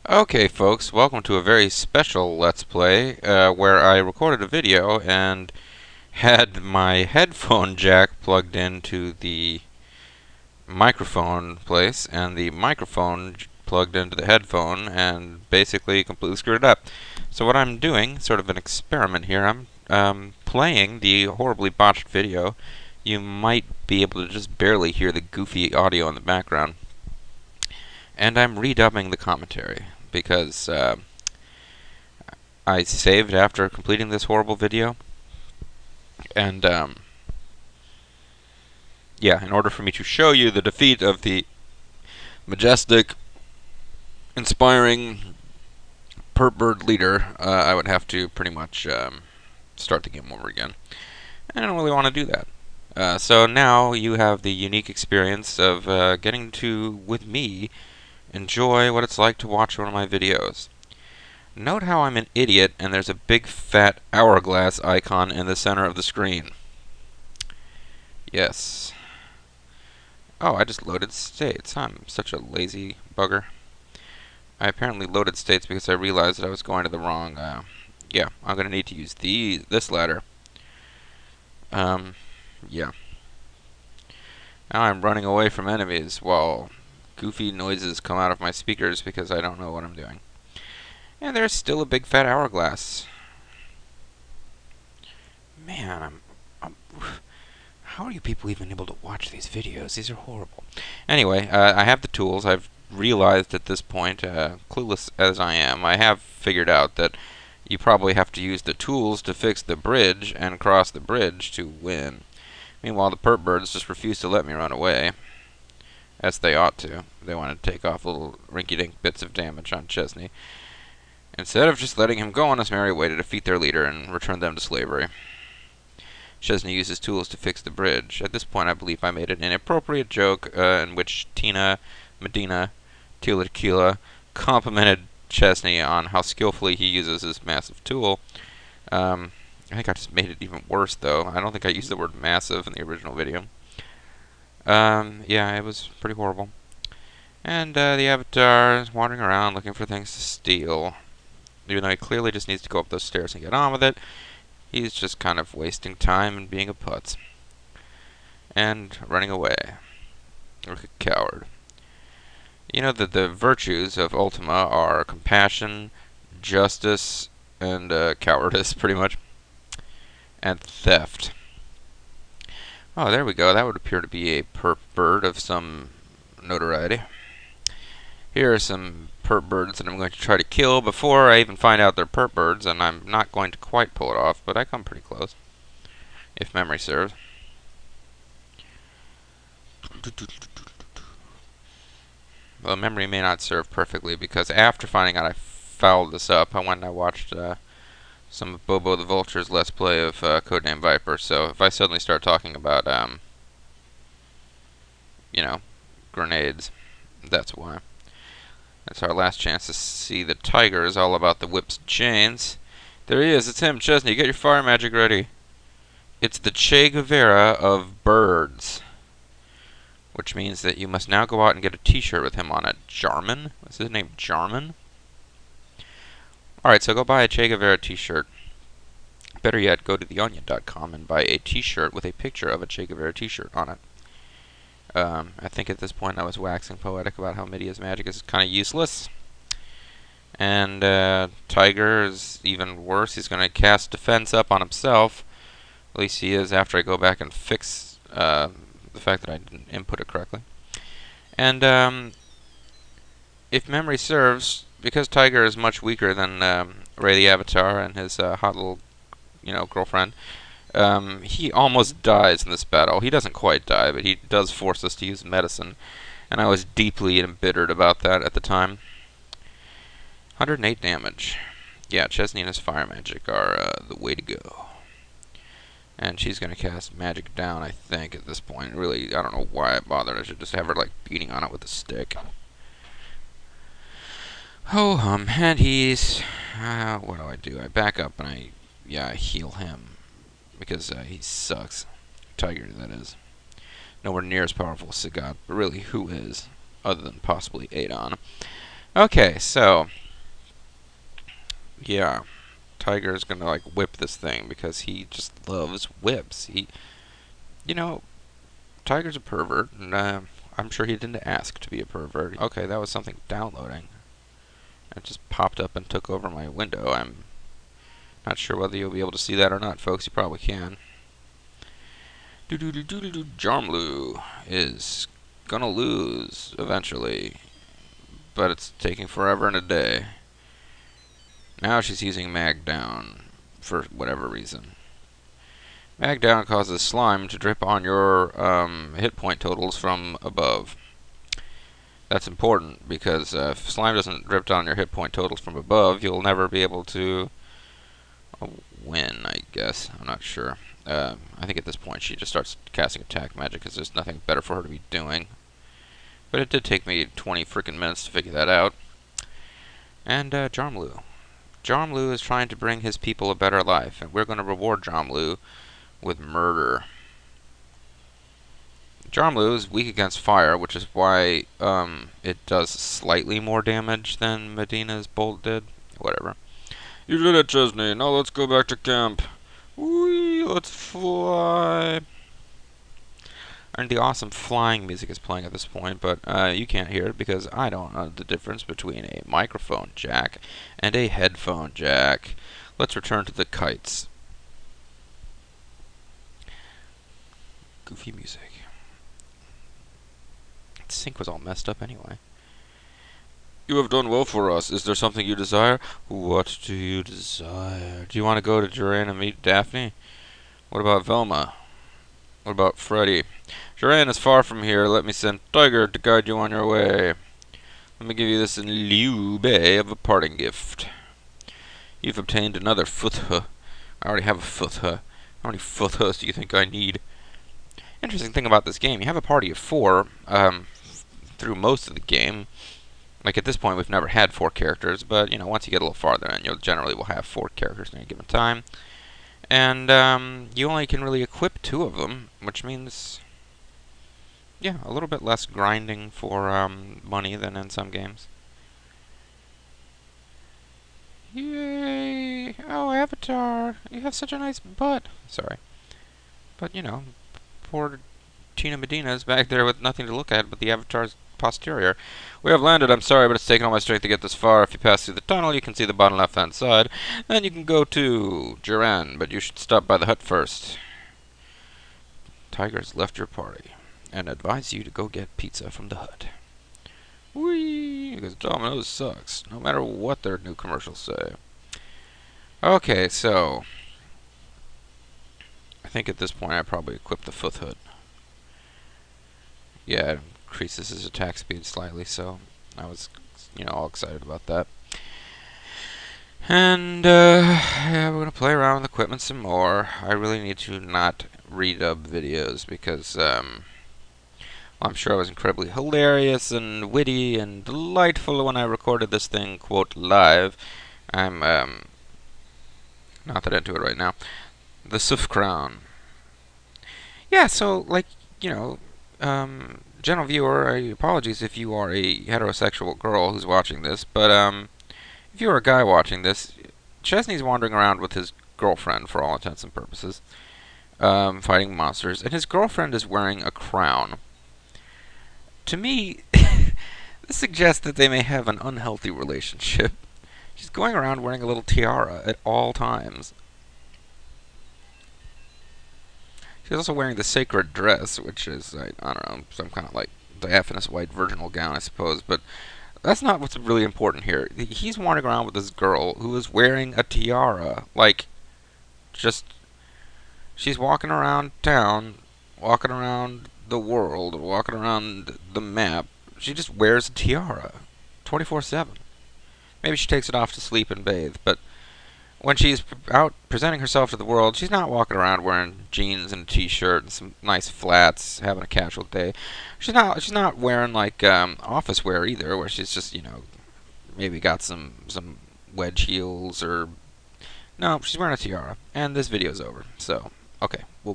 Okay, folks, welcome to a very special Let's Play where I recorded a video and had my headphone jack plugged into the microphone place and the microphone plugged into the headphone and basically completely screwed it up. So what I'm doing, sort of an experiment here, I'm playing the horribly botched video. You might be able to just barely hear the goofy audio in the background. And I'm redubbing the commentary because I saved after completing this horrible video, and yeah, in order for me to show you the defeat of the majestic, inspiring perp bird leader, I would have to pretty much start the game over again. And I don't really want to do that. So now you have the unique experience of getting to, with me, enjoy what it's like to watch one of my videos. Note how I'm an idiot and there's a big fat hourglass icon in the center of the screen. Yes. Oh, I just loaded states. I'm such a lazy bugger. I apparently loaded states because I realized that I was going to the wrong, yeah, I'm going to need to use this ladder. Yeah. Now I'm running away from enemies while goofy noises come out of my speakers because I don't know what I'm doing. And there's still a big fat hourglass. Man, how are you people even able to watch these videos? These are horrible. Anyway, I have the tools. I've realized at this point, clueless as I am, I have figured out that you probably have to use the tools to fix the bridge and cross the bridge to win. Meanwhile, the perp birds just refuse to let me run away, as they ought to. They want to take off little rinky-dink bits of damage on Chesney, instead of just letting him go on his merry way to defeat their leader and return them to slavery. Chesney uses tools to fix the bridge. At this point, I believe I made an inappropriate joke in which Medina, Tequila complimented Chesney on how skillfully he uses his massive tool. I think I just made it even worse, though. I don't think I used the word massive in the original video. Yeah, it was pretty horrible. And the Avatar is wandering around looking for things to steal. Even though he clearly just needs to go up those stairs and get on with it, he's just kind of wasting time and being a putz. And running away. Like a coward. You know that the virtues of Ultima are compassion, justice, and cowardice, pretty much. And theft. Oh, there we go. That would appear to be a perp bird of some notoriety. Here are some perp birds that I'm going to try to kill before I even find out they're perp birds, and I'm not going to quite pull it off, but I come pretty close, if memory serves. Well, memory may not serve perfectly, because after finding out I fouled this up, I went and I watched some of Bobo the Vulture's Let's Play of Codename Viper, so if I suddenly start talking about, you know, grenades, that's why. That's our last chance to see the tiger is all about the whips and chains. There he is, it's him, Chesney, get your fire magic ready. It's the Che Guevara of birds. Which means that you must now go out and get a t-shirt with him on it. Jarman? What's his name, Jarman? Alright, so go buy a Che Guevara t-shirt. Better yet, go to theonion.com and buy a t-shirt with a picture of a Che Guevara t-shirt on it. I think at this point I was waxing poetic about how Midia's magic is kind of useless. And Tiger is even worse. He's going to cast defense up on himself. At least he is after I go back and fix the fact that I didn't input it correctly. And if memory serves, because Tiger is much weaker than Ray the Avatar and his hot little, girlfriend, he almost dies in this battle. He doesn't quite die, but he does force us to use medicine. And I was deeply embittered about that at the time. 108 damage. Yeah, Chesney and his fire magic are the way to go. And she's going to cast magic down, I think, at this point. Really, I don't know why I bothered. I should just have her, beating on it with a stick. Ho hum, and he's... what do? I back up and I heal him. Because he sucks. Tiger, that is. Nowhere near as powerful as Sagat, but really, who is? Other than possibly Adon. Okay, so yeah, Tiger's gonna like whip this thing because he just loves whips. You know, Tiger's a pervert, and I'm sure he didn't ask to be a pervert. Okay, that was something downloading. It just popped up and took over my window. I'm not sure whether you'll be able to see that or not, folks. You probably can. Jarmlu is gonna lose eventually, but it's taking forever and a day. Now she's using Mag Down for whatever reason. Mag Down causes slime to drip on your hit point totals from above. That's important because if slime doesn't drip down your hit point totals from above, you'll never be able to win, I guess. I'm not sure. I think at this point she just starts casting attack magic because there's nothing better for her to be doing. But it did take me 20 freaking minutes to figure that out. And Jarmlu. Jarmlu is trying to bring his people a better life, and we're going to reward Jarmlu with murder. Jarmlu is weak against fire, which is why it does slightly more damage than Medina's bolt did. Whatever. You did it, Chesney. Now let's go back to camp. Whee! Let's fly. And the awesome flying music is playing at this point, but you can't hear it because I don't know the difference between a microphone jack and a headphone jack. Let's return to the kites. Goofy music. The sync was all messed up anyway. You have done well for us. Is there something you desire? What do you desire? Do you want to go to Duran and meet Daphne? What about Velma? What about Freddy? Duran is far from here. Let me send Tiger to guide you on your way. Let me give you this in lieu of a parting gift. You've obtained another Futha. I already have a Futha. How many Futhas do you think I need? Interesting thing about this game, you have a party of 4 through most of the game. Like at this point, we've never had 4 characters, but you know, once you get a little farther in, you'll generally will have 4 characters at any given time. And you only can really equip 2 of them, which means, yeah, a little bit less grinding for money than in some games. Yay! Oh, Avatar, you have such a nice butt. Sorry, but you know, poor Tina Medina's back there with nothing to look at but the Avatar's posterior. We have landed. I'm sorry, but it's taken all my strength to get this far. If you pass through the tunnel, you can see the bottom left-hand side. Then you can go to Duran, but you should stop by the hut first. Tiger's left your party and advise you to go get pizza from the hut. Whee! Because Domino's sucks, no matter what their new commercials say. Okay, so I think at this point I probably equipped the foot hood. Yeah, it increases his attack speed slightly, so I was, you know, all excited about that. And yeah, we're gonna play around with equipment some more. I really need to not redub videos because I'm sure I was incredibly hilarious and witty and delightful when I recorded this thing, quote, live. I'm not that into it right now. The Suf Crown. Yeah, so like, you know, general viewer, apologies if you are a heterosexual girl who's watching this, but if you're a guy watching this, Chesney's wandering around with his girlfriend for all intents and purposes, fighting monsters, and his girlfriend is wearing a crown. To me, this suggests that they may have an unhealthy relationship. She's going around wearing a little tiara at all times. She's also wearing the sacred dress, which is, I don't know, some kind of like diaphanous white virginal gown, I suppose, but that's not what's really important here. He's wandering around with this girl who is wearing a tiara. Like, just, she's walking around town, walking around the world, walking around the map. She just wears a tiara 24/7. Maybe she takes it off to sleep and bathe, but when she's out presenting herself to the world, she's not walking around wearing jeans and a t-shirt and some nice flats, having a casual day. She's not wearing like office wear either, where she's just, you know, maybe got some wedge heels or no, she's wearing a tiara. And this video's over. So, okay, we'll be